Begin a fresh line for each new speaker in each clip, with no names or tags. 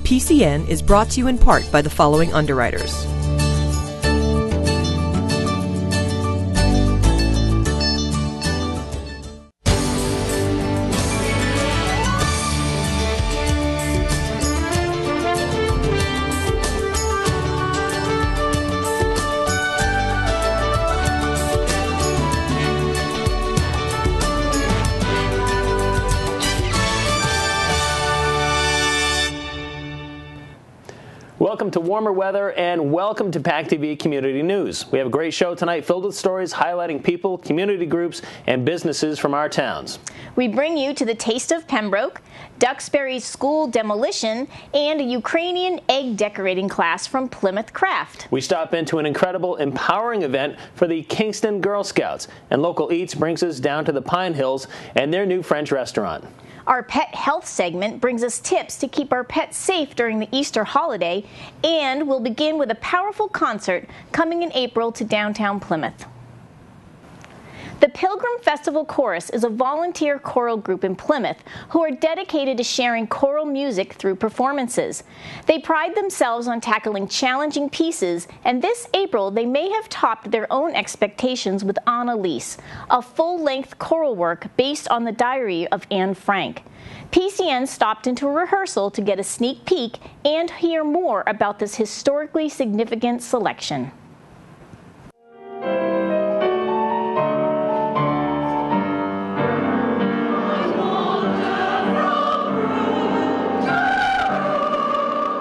PCN is brought to you in part by the following underwriters.
Welcome to warmer weather and welcome to PACTV Community News. We have a great show tonight filled with stories highlighting people, community groups, and businesses from our towns.
We bring you to the Taste of Pembroke, Duxbury's School Demolition, and a Ukrainian egg decorating class from Plymouth Craft.
We stop into an incredible, empowering event for the Kingston Girl Scouts, and Local Eats brings us down to the Pine Hills and their new French restaurant.
Our pet health segment brings us tips to keep our pets safe during the Easter holiday, and we'll begin with a powerful concert coming in April to downtown Plymouth. The Pilgrim Festival Chorus is a volunteer choral group in Plymouth who are dedicated to sharing choral music through performances. They pride themselves on tackling challenging pieces, and this April they may have topped their own expectations with Annalise, a full-length choral work based on the diary of Anne Frank. PCN stopped into a rehearsal to get a sneak peek and hear more about this historically significant selection.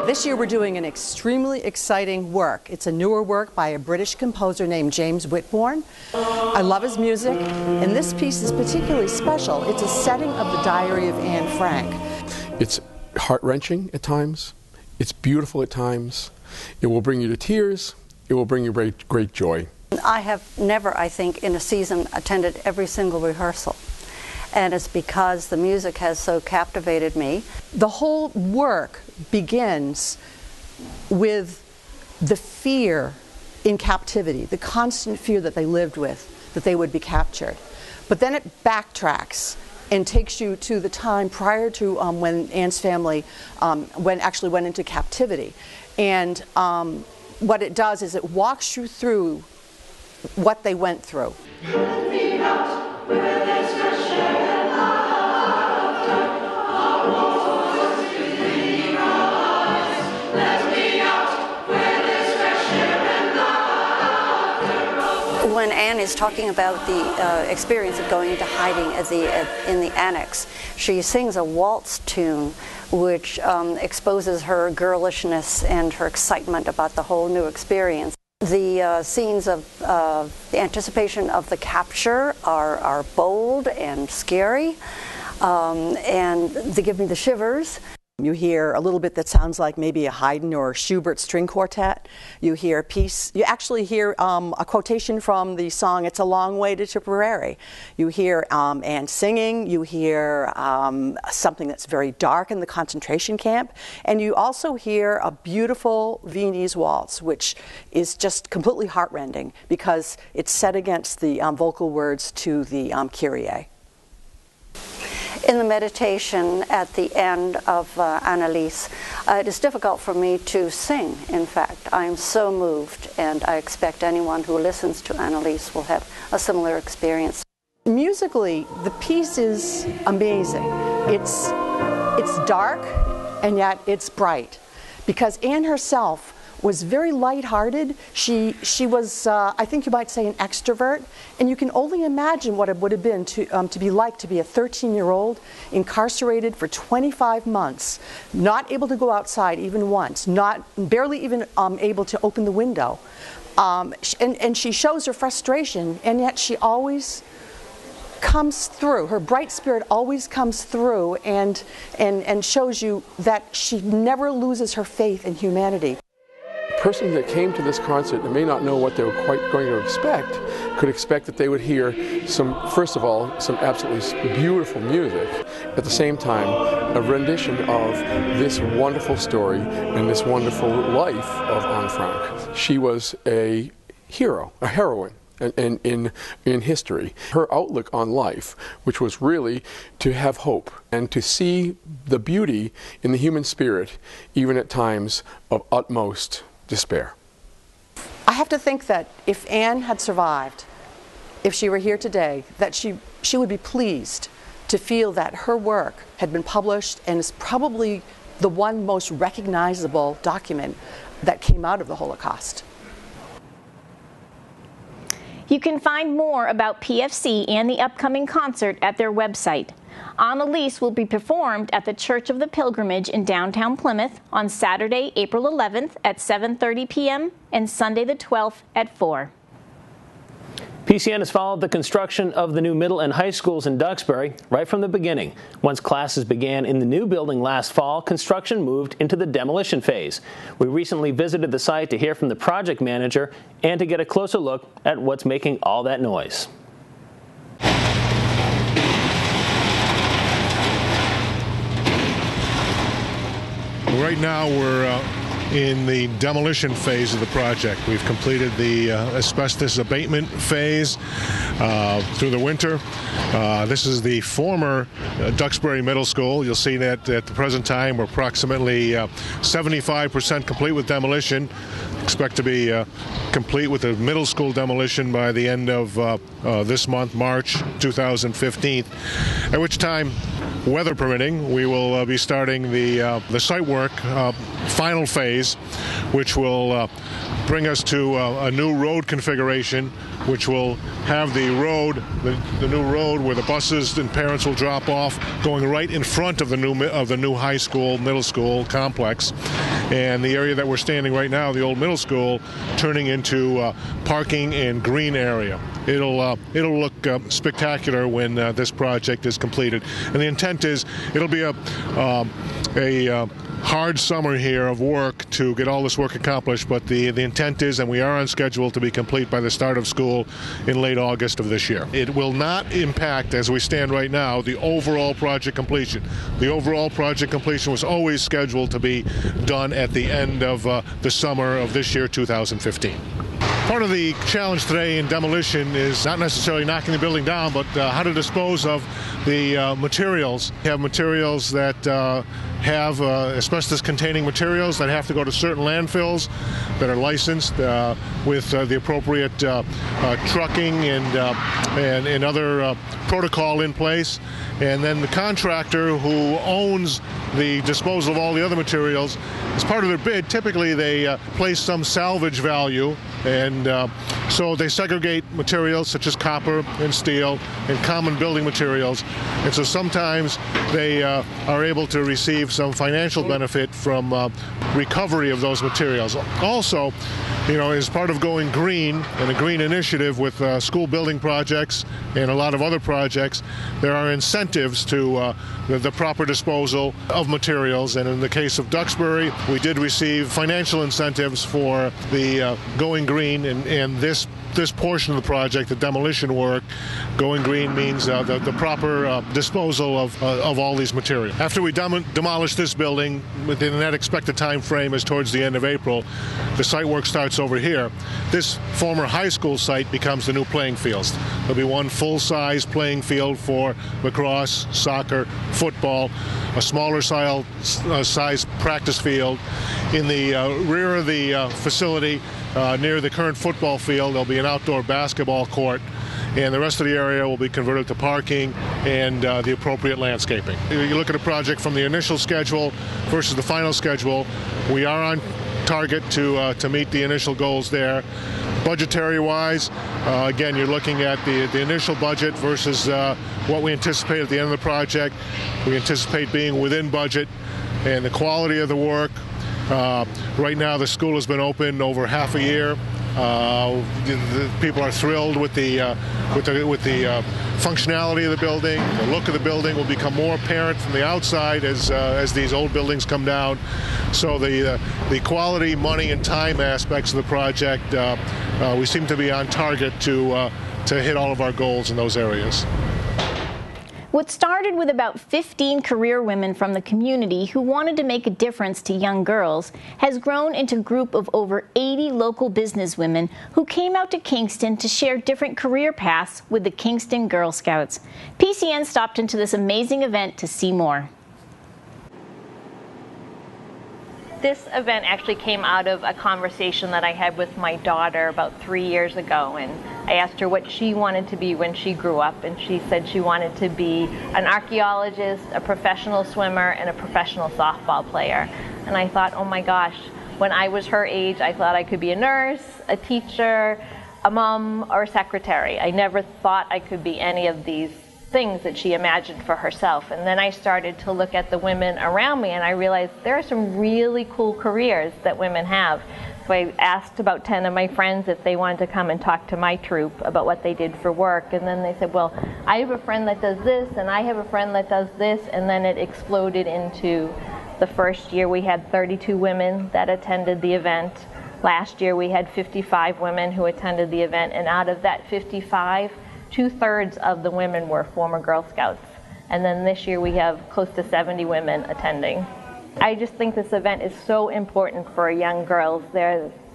This year we're doing an extremely exciting work. It's a newer work by a British composer named James Whitbourne. I love his music, and this piece is particularly special. It's a setting of the diary of Anne Frank.
It's heart-wrenching at times. It's beautiful at times. It will bring you to tears. It will bring you great joy.
I have never, I think, in a season attended every single rehearsal. And it's because the music has so captivated me.
The whole work begins with the fear in captivity, the constant fear that they lived with, that they would be captured. But then it backtracks and takes you to the time prior to when Anne's family actually went into captivity. And what it does is it walks you through what they went through.
When Anne is talking about the experience of going into hiding in the annex, she sings a waltz tune which exposes her girlishness and her excitement about the whole new experience. The scenes of the anticipation of the capture are bold and scary, and they give me the shivers.
You hear a little bit that sounds like maybe a Haydn or Schubert string quartet. You hear a piece, you actually hear a quotation from the song It's a Long Way to Tipperary. You hear Anne singing, you hear something that's very dark in the concentration camp, and you also hear a beautiful Viennese waltz, which is just completely heartrending because it's set against the vocal words to the Kyrie.
In the meditation at the end of Annalise, it is difficult for me to sing, in fact. I am so moved, and I expect anyone who listens to Annalise will have a similar experience.
Musically, the piece is amazing. It's dark, and yet it's bright, because Anne herself was very lighthearted. She was, I think you might say, an extrovert, and you can only imagine what it would have been to be like to be a 13-year-old incarcerated for 25 months, not able to go outside even once, barely even able to open the window, and she shows her frustration, and yet she always comes through. Her bright spirit always comes through, and shows you that she never loses her faith in humanity.
Persons that came to this concert and may not know what they were quite going to expect could expect that they would hear first of all, some absolutely beautiful music. At the same time, a rendition of this wonderful story and this wonderful life of Anne Frank. She was a hero, a heroine and in history. Her outlook on life, which was really to have hope and to see the beauty in the human spirit, even at times of utmost despair.
I have to think that if Anne had survived, if she were here today, that she would be pleased to feel that her work had been published and is probably the one most recognizable document that came out of the Holocaust.
You can find more about PFC and the upcoming concert at their website. Annalise will be performed at the Church of the Pilgrimage in downtown Plymouth on Saturday, April 11th at 7:30 p.m. and Sunday the 12th at 4.
PCN has followed the construction of the new middle and high schools in Duxbury right from the beginning. Once classes began in the new building last fall, construction moved into the demolition phase. We recently visited the site to hear from the project manager and to get a closer look at what's making all that noise.
Right now we're in the demolition phase of the project. We've completed the asbestos abatement phase through the winter. This is the former Duxbury Middle School. You'll see that at the present time we're approximately 75% complete with demolition. Expect to be complete with the middle school demolition by the end of this month, March 2015, at which time, weather permitting, we will be starting the site work final phase, which will bring us to a new road configuration, which will have the road, the new road where the buses and parents will drop off, going right in front of the new high school, middle school complex, and the area that we're standing right now, the old middle school, turning into parking and green area. It'll look spectacular when this project is completed, and the intent is it'll be a hard summer here of work to get all this work accomplished, but the intent is, and we are on schedule to be complete by the start of school in late August of this year. It will not impact, as we stand right now, the overall project completion. The overall project completion was always scheduled to be done at the end of the summer of this year, 2015. Part of the challenge today in demolition is not necessarily knocking the building down, but how to dispose of the materials. We have materials that have asbestos-containing materials that have to go to certain landfills that are licensed with the appropriate trucking and other protocol in place. And then the contractor who owns the disposal of all the other materials, as part of their bid, typically they place some salvage value, and so they segregate materials such as copper and steel and common building materials, and so sometimes they are able to receive some financial benefit from recovery of those materials. Also, you know, as part of going green and a green initiative with school building projects and a lot of other projects, there are incentives to the proper disposal of materials, and in the case of Duxbury, we did receive financial incentives for the going green, and this portion of the project, the demolition work, going green means the proper disposal of all these materials. After we demolish this building, within that expected time frame is towards the end of April, the site work starts over here. This former high school site becomes the new playing fields. There'll be one full-size playing field for lacrosse, soccer, football, a smaller size practice field. In the rear of the facility, near the current football field, there'll be an outdoor basketball court, and the rest of the area will be converted to parking and the appropriate landscaping. You look at a project from the initial schedule versus the final schedule, we are on target to meet the initial goals there. Budgetary-wise, again, you're looking at the initial budget versus what we anticipate at the end of the project. We anticipate being within budget, and the quality of the work. Right now, the school has been open over half a year. The people are thrilled with the functionality of the building. The look of the building will become more apparent from the outside as these old buildings come down. So the quality, money, and time aspects of the project, we seem to be on target to hit all of our goals in those areas.
What started with about 15 career women from the community who wanted to make a difference to young girls has grown into a group of over 80 local businesswomen who came out to Kingston to share different career paths with the Kingston Girl Scouts. PCN stopped into this amazing event to see more.
This event actually came out of a conversation that I had with my daughter about 3 years ago, and I asked her what she wanted to be when she grew up, and she said she wanted to be an archaeologist, a professional swimmer, and a professional softball player. And I thought, oh my gosh, when I was her age, I thought I could be a nurse, a teacher, a mom, or a secretary. I never thought I could be any of these things that she imagined for herself. And then I started to look at the women around me, and I realized there are some really cool careers that women have. So I asked about 10 of my friends if they wanted to come and talk to my troupe about what they did for work, and then they said, well, I have a friend that does this, and I have a friend that does this, and then it exploded into the first year we had 32 women that attended the event. Last year we had 55 women who attended the event, and out of that 55, 2/3 of the women were former Girl Scouts. And then this year we have close to 70 women attending. I just think this event is so important for young girls.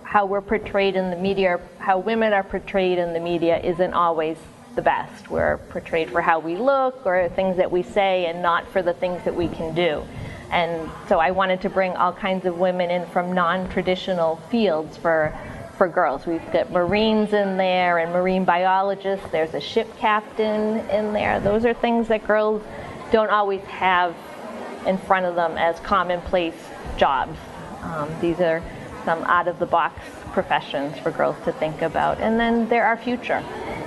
How we're portrayed in the media, how women are portrayed in the media isn't always the best. We're portrayed for how we look or things that we say and not for the things that we can do. And so I wanted to bring all kinds of women in from non-traditional fields for girls. We've got Marines in there and marine biologists. There's a ship captain in there. Those are things that girls don't always have in front of them as commonplace jobs. These are some out-of-the-box professions for girls to think about. And then they're our future.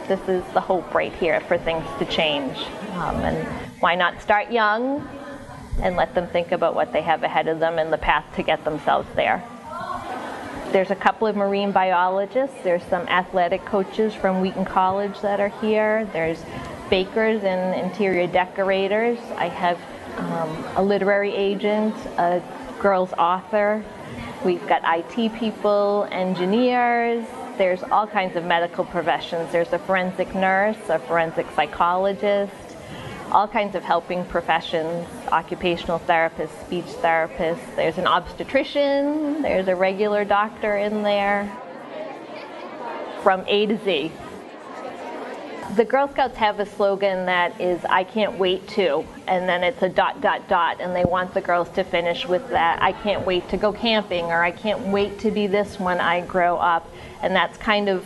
This is the hope right here for things to change. And why not start young and let them think about what they have ahead of them and the path to get themselves there. There's a couple of marine biologists. There's some athletic coaches from Wheaton College that are here. There's bakers and interior decorators. I have a literary agent, a girls author. We've got IT people, engineers. There's all kinds of medical professions. There's a forensic nurse, a forensic psychologist, all kinds of helping professions, occupational therapist, speech therapist. There's an obstetrician, there's a regular doctor in there, from A to Z. The Girl Scouts have a slogan that is, I can't wait to, and then it's a ... and they want the girls to finish with that. I can't wait to go camping, or I can't wait to be this when I grow up. And that's kind of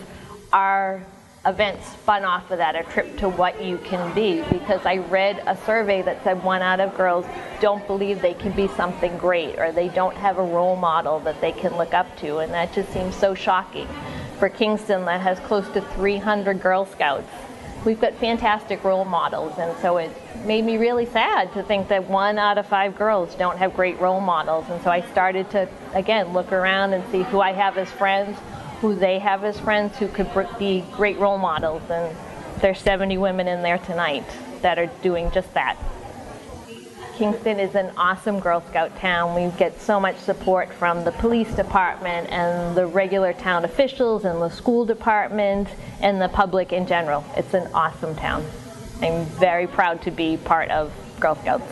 our event spun off of that, a trip to what you can be, because I read a survey that said 1 out of girls don't believe they can be something great, or they don't have a role model that they can look up to, and that just seems so shocking. For Kingston, that has close to 300 Girl Scouts, we've got fantastic role models, and so it made me really sad to think that 1 out of 5 girls don't have great role models. And so I started to, again, look around and see who I have as friends, who they have as friends, who could be great role models. And there's 70 women in there tonight that are doing just that. Kingston is an awesome Girl Scout town. We get so much support from the police department and the regular town officials and the school department and the public in general. It's an awesome town. I'm very proud to be part of Girl Scouts.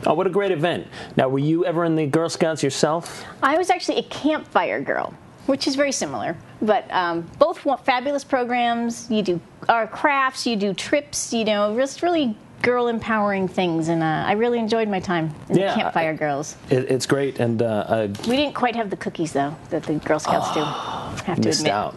Oh, what a great event. Now, were you ever in the Girl Scouts yourself?
I was actually a campfire girl, which is very similar. But both fabulous programs. You do crafts, you do trips, just really girl empowering things. And I really enjoyed my time in the Campfire Girls.
It's great. And
we didn't quite have the cookies, though, that the Girl Scouts do. Have to
missed
admit.
out.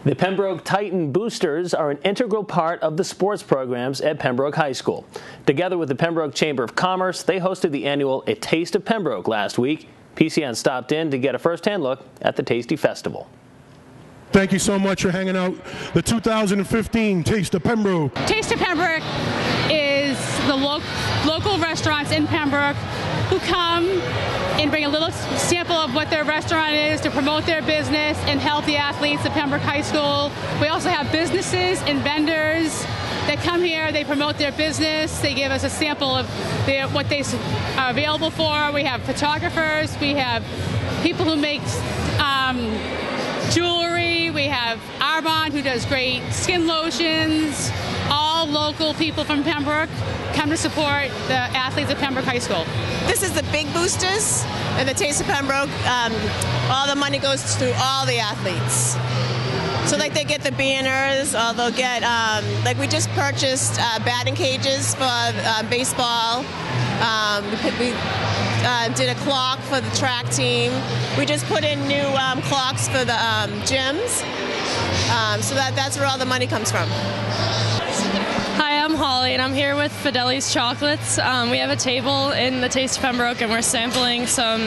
The Pembroke Titan Boosters are an integral part of the sports programs at Pembroke High School. Together with the Pembroke Chamber of Commerce, they hosted the annual A Taste of Pembroke last week. PCN stopped in to get a first-hand look at the Tasty Festival.
Thank you so much for hanging out. The 2015 Taste of Pembroke.
Taste of Pembroke is the local restaurants in Pembroke who come and bring a little sample of what their restaurant is to promote their business and help the athletes at Pembroke High School. We also have businesses and vendors that come here. They promote their business. They give us a sample of what they are available for. We have photographers. We have people who make jewelry. We have Arbonne, who does great skin lotions. All local people from Pembroke come to support the athletes at Pembroke High School.
This is the big boosters and the Taste of Pembroke. All the money goes to all the athletes. So like they get the banners, or they'll get, like we just purchased batting cages for baseball. We did a clock for the track team. We just put in new clocks for the gyms. So that's where all the money comes from.
Hi, I'm Holly, and I'm here with Fideli's Chocolates. We have a table in the Taste of Pembroke, and we're sampling some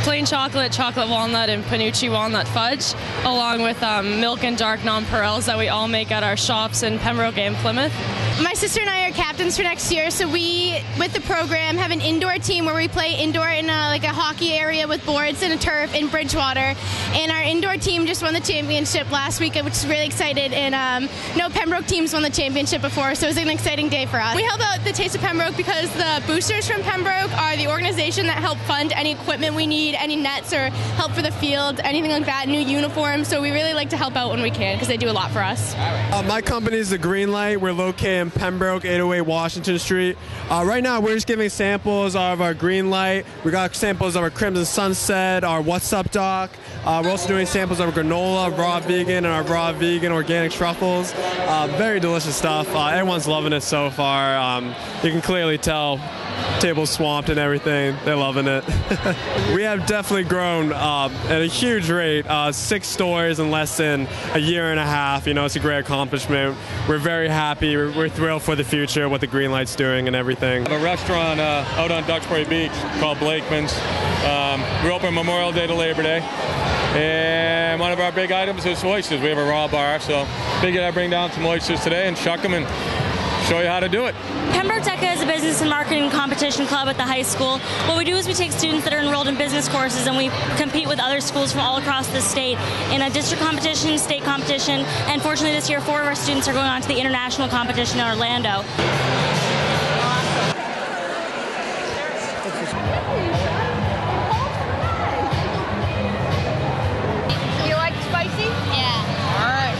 plain chocolate, chocolate walnut, and Panucci walnut fudge, along with milk and dark nonpareils that we all make at our shops in Pembroke and Plymouth.
My sister and I are captains for next year, so we, with the program, have an indoor team where we play indoor in like a hockey area with boards and a turf in Bridgewater. And our indoor team just won the championship last week, which is really excited. And no Pembroke teams won the championship before, so it was an exciting day for us. We held out the Taste of Pembroke because the boosters from Pembroke are the organization that help fund any equipment we need, any nets or help for the field, anything like that, new uniforms. So we really like to help out when we can because they do a lot for us.
My company is the Green Light. We're located in Pembroke, 808 Washington Street. Right now we're just giving samples of our Green Light. We got samples of our Crimson Sunset, our What's Up Doc. We're also doing samples of our granola, raw vegan, and our raw vegan organic truffles. Very delicious stuff. Everyone's loving it so far. You can clearly tell. Table's swamped and everything. They're loving it. We have definitely grown at a huge rate. 6 stores in less than a year and a half. You know, it's a great accomplishment. We're very happy. We're thrilled for the future, what the Green Light's doing and everything.
We have a restaurant out on Duxbury Beach called Blakeman's. We're open Memorial Day to Labor Day. And one of our big items is oysters. We have a raw bar, so figured I'd bring down some oysters today and shuck them and show you how to do it.
Pembroke DECA is a business and marketing competition club at the high school. What we do is we take students that are enrolled in business courses and we compete with other schools from all across the state in a district competition, state competition, and fortunately this year 4 of our students are going on to the international competition in Orlando.
You like spicy? Yeah. All right.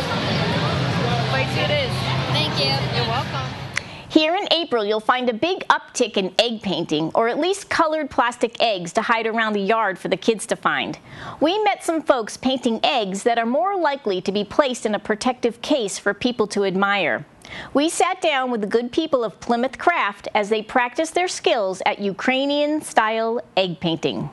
Spicy it is.
Thank you.
You're welcome.
Here in April, you'll find a big uptick in egg painting, or at least colored plastic eggs to hide around the yard for the kids to find. We met some folks painting eggs that are more likely to be placed in a protective case for people to admire. We sat down with the good people of Plymouth Craft as they practiced their skills at Ukrainian-style egg painting.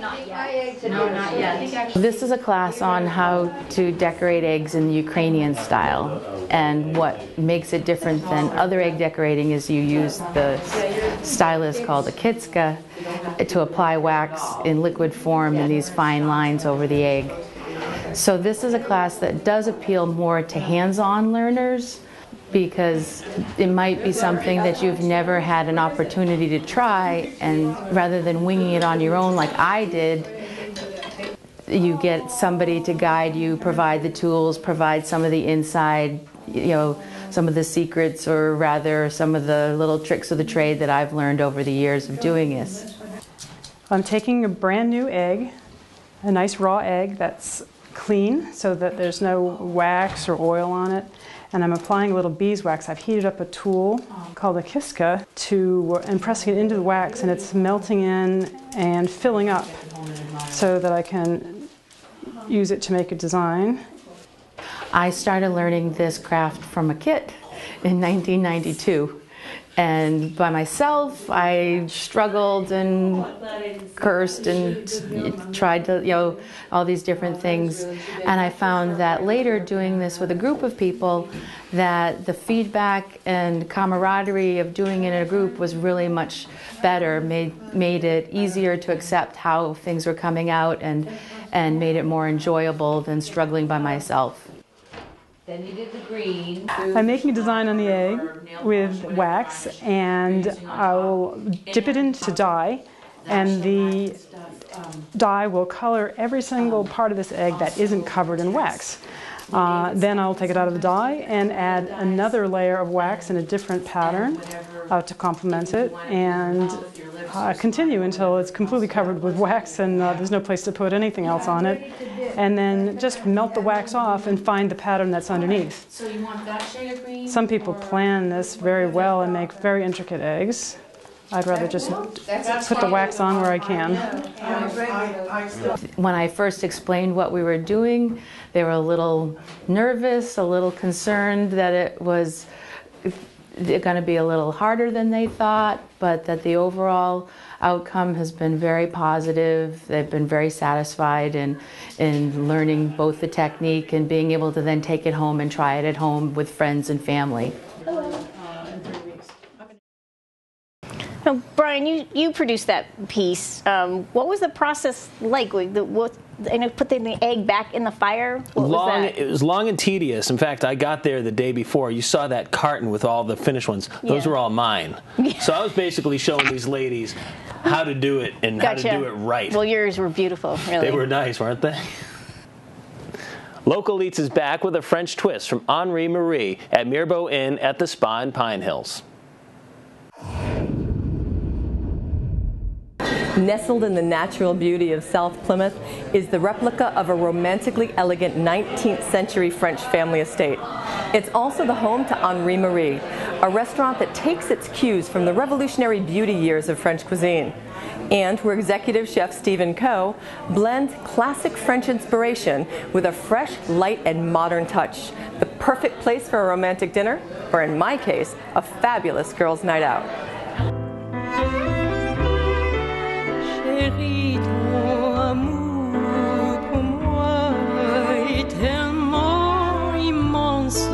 Not yet. No, not yet. This is a class on how to decorate eggs in the Ukrainian style, and what makes it different than other egg decorating is you use the stylus called a kitska to apply wax in liquid form in these fine lines over the egg. So this is a class that does appeal more to hands-on learners, because it might be something that you've never had an opportunity to try, and rather than winging it on your own like I did, you get somebody to guide you, provide the tools, provide some of the inside, you know, some of the secrets, or rather some of the little tricks of the trade that I've learned over the years of doing this.
I'm taking a brand new egg, a nice raw egg that's clean so that there's no wax or oil on it. And I'm applying a little beeswax. I've heated up a tool called a kiska and pressing it into the wax, and it's melting in and filling up so that I can use it to make a design.
I started learning this craft from a kit in 1992. And by myself, I struggled and cursed and tried to, you know, all these different things. And I found that later, doing this with a group of people, that the feedback and camaraderie of doing it in a group was really much better, made it easier to accept how things were coming out, and made it more enjoyable than struggling by myself.
Then you did the green.
I'm making a design on the egg with wax, and I'll dip it into dye, and the dye will color every single part of this egg that isn't covered in wax. Then I'll take it out of the die and add another layer of wax in a different pattern to complement it, and continue until it's completely covered with wax and there's no place to put anything else on it. And then just melt the wax off and find the pattern that's underneath.
So you want that shade of green?
Some people plan this very well and make very intricate eggs. I'd rather just put the wax on where I can.
When I first explained what we were doing, they were a little nervous, a little concerned that it was going to be a little harder than they thought, but that the overall outcome has been very positive. They've been very satisfied in learning both the technique and being able to then take it home and try it at home with friends and family.
Now, Brian, you produced that piece. What was the process like? And putting the egg back in the fire? What was that?
It was long and tedious. In fact, I got there the day before. You saw that carton with all the finished ones. Those were all mine. So I was basically showing these ladies how to do it and how to do it right.
Well, yours were beautiful, really.
They were nice, weren't they? Local Eats is back with a French twist from Henri Marie at Mirbeau Inn at the Spa in Pine Hills.
Nestled in the natural beauty of South Plymouth is the replica of a romantically elegant 19th century French family estate. It's also the home to Henri Marie, a restaurant that takes its cues from the revolutionary beauty years of French cuisine, and where executive chef Stephen Coe blends classic French inspiration with a fresh, light, and modern touch. The perfect place for a romantic dinner, or in my case, a fabulous girls' night out.
Chérie, ton amour pour moi est tellement immense.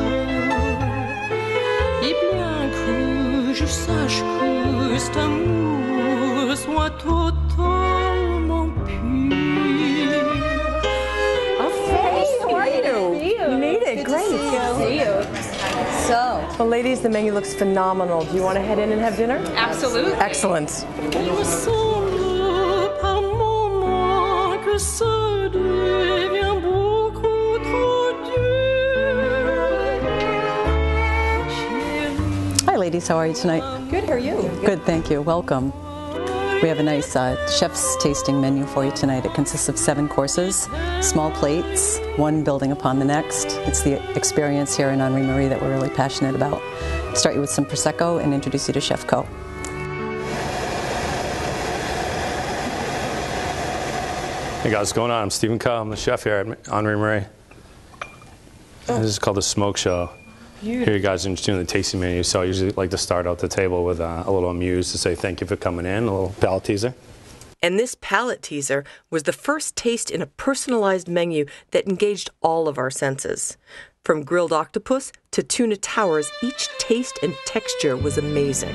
Et bien que je sache que cet amour soit totalement pur.
Hey, how are you? You made it. Great.
Good to see you.
So, well, ladies, the menu looks phenomenal. Do you want to head in and have dinner?
Absolutely.
Excellent.
Ça devient beaucoup trop dur.
Hi ladies, how are you tonight?
Good, how are you?
Good, thank you. Welcome. We have a nice chef's tasting menu for you tonight. It consists of 7 courses, small plates, one building upon the next. It's the experience here in Henri Marie that we're really passionate about. Start you with some Prosecco and introduce you to Chef Coe.
Hey guys, what's going on? I'm Stephen Coe. I'm the chef here at Henri Marie. This is called the Smoke Show. Here you guys are doing the tasting menu, so I usually like to start out the table with a little amuse to say thank you for coming in, a little palate teaser.
And this palate teaser was the first taste in a personalized menu that engaged all of our senses. From grilled octopus to tuna towers, each taste and texture was amazing.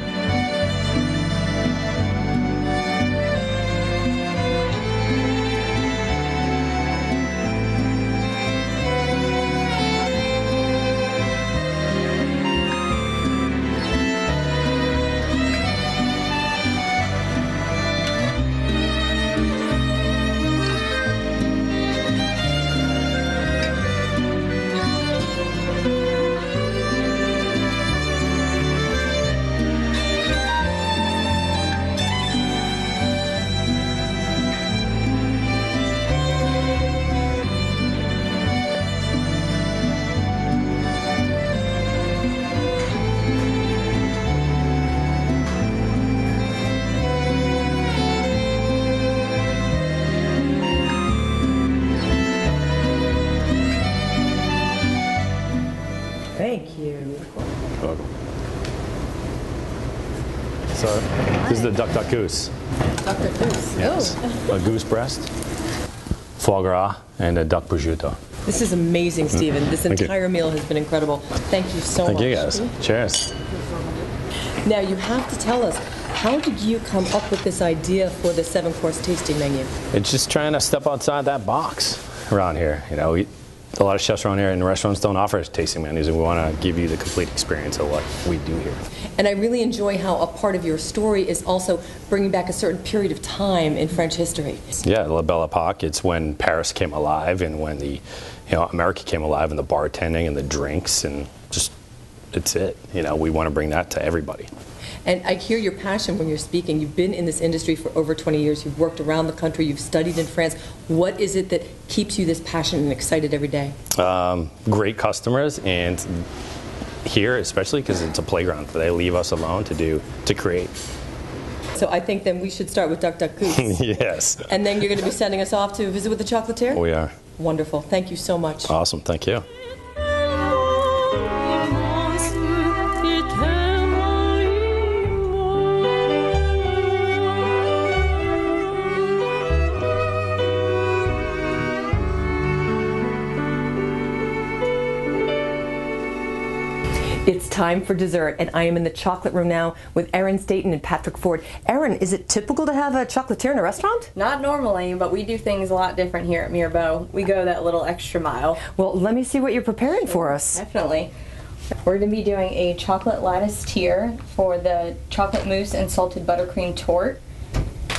Thank you.
Welcome. So, this is the duck goose.
Duck goose.
Yes.
Oh.
A goose breast, foie gras, and a duck prosciutto.
This is amazing, Stephen. This
Thank you.
entire meal has been incredible. Thank you so much.
Thank you guys. Cheers.
Now, you have to tell us, how did you come up with this idea for the 7-course tasting menu?
It's just trying to step outside that box around here. You know, a lot of chefs around here and restaurants don't offer tasting menus, and we want to give you the complete experience of what we do here.
And I really enjoy how a part of your story is also bringing back a certain period of time in French history.
Yeah, La Belle Epoque. It's when Paris came alive and when the you know, America came alive in the bartending and the drinks, and just, it's it. You know, we want to bring that to everybody.
And I hear your passion when you're speaking. You've been in this industry for over 20 years. You've worked around the country. You've studied in France. What is it that keeps you this passionate and excited every day?
Great customers, and here especially because it's a playground. They leave us alone to create.
So I think then we should start with Duck Duck Goose.
Yes.
And then you're going to be sending us off to visit with the chocolatier?
We are.
Wonderful. Thank you so much.
Awesome. Thank you.
It's time for dessert, and I am in the chocolate room now with Erin Staten and Patrick Ford. Erin, is it typical to have a chocolatier in a restaurant?
Not normally, but we do things a lot different here at Mirbeau. We go that little extra mile.
Well, let me see what you're preparing for us.
Definitely. We're going to be doing a chocolate lattice tier for the chocolate mousse and salted buttercream torte.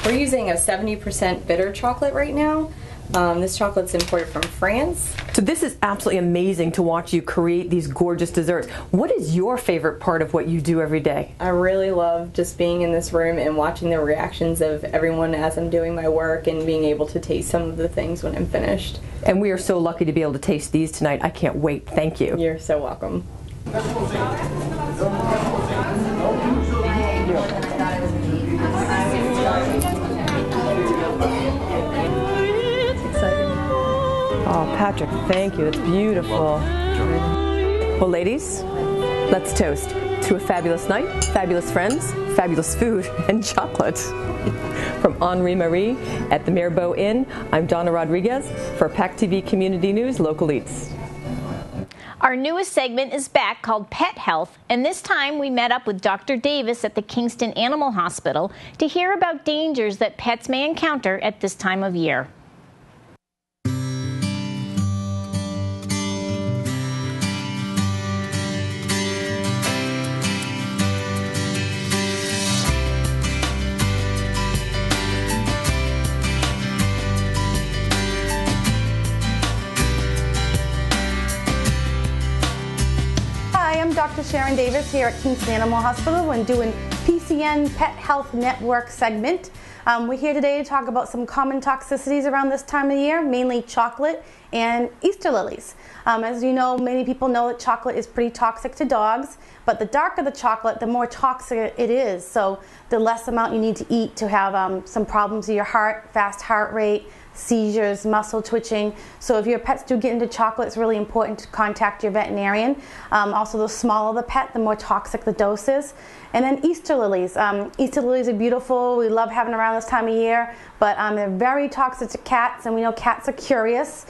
We're using a 70% bitter chocolate right now. This chocolate's imported from France.
So this is absolutely amazing to watch you create these gorgeous desserts. What is your favorite part of what you do every day?
I really love just being in this room and watching the reactions of everyone as I'm doing my work and being able to taste some of the things when I'm finished.
And we are so lucky to be able to taste these tonight. I can't wait. Thank you.
You're so welcome.
Oh, Patrick, thank you. It's beautiful. Well, ladies, let's toast to a fabulous night, fabulous friends, fabulous food, and chocolate. From Henri Marie at the Mirbeau Inn, I'm Donna Rodriguez for PACTV Community News Local Eats.
Our newest segment is back, called Pet Health, and this time we met up with Dr. Davis at the Kingston Animal Hospital to hear about dangers that pets may encounter at this time of year.
I'm Dr. Sharon Davis here at Kingston Animal Hospital and doing PCN Pet Health Network segment. We're here today to talk about some common toxicities around this time of year, mainly chocolate and Easter lilies. As you know, many people know that chocolate is pretty toxic to dogs, but the darker the chocolate, the more toxic it is. So the less amount you need to eat to have some problems with your heart, fast heart rate, seizures, muscle twitching. So if your pets do get into chocolate, it's really important to contact your veterinarian. Also, the smaller the pet, the more toxic the dose is. And then Easter lilies. Easter lilies are beautiful. We love having them around this time of year, but they're very toxic to cats, and we know cats are curious,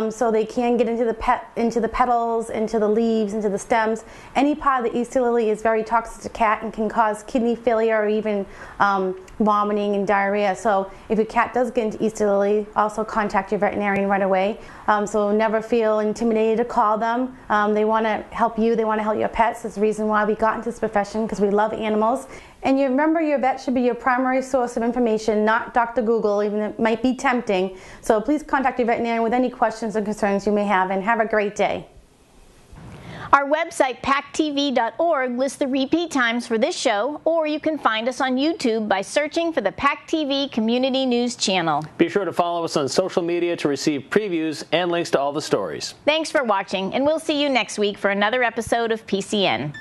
so they can get into the petals, into the leaves, into the stems. Any part of the Easter lily is very toxic to cat and can cause kidney failure or even vomiting and diarrhea. So if your cat does get into Easter lily, also contact your veterinarian right away. So never feel intimidated to call them. They want to help you. They want to help your pets. That's the reason why we got into this profession, because we love animals. And you remember, your vet should be your primary source of information, not Dr. Google, even though it might be tempting. So please contact your veterinarian with any questions or concerns you may have, and have a great day.
Our website, PACTV.org, lists the repeat times for this show, or you can find us on YouTube by searching for the PACTV Community News channel.
Be sure to follow us on social media to receive previews and links to all the stories.
Thanks for watching, and we'll see you next week for another episode of PCN.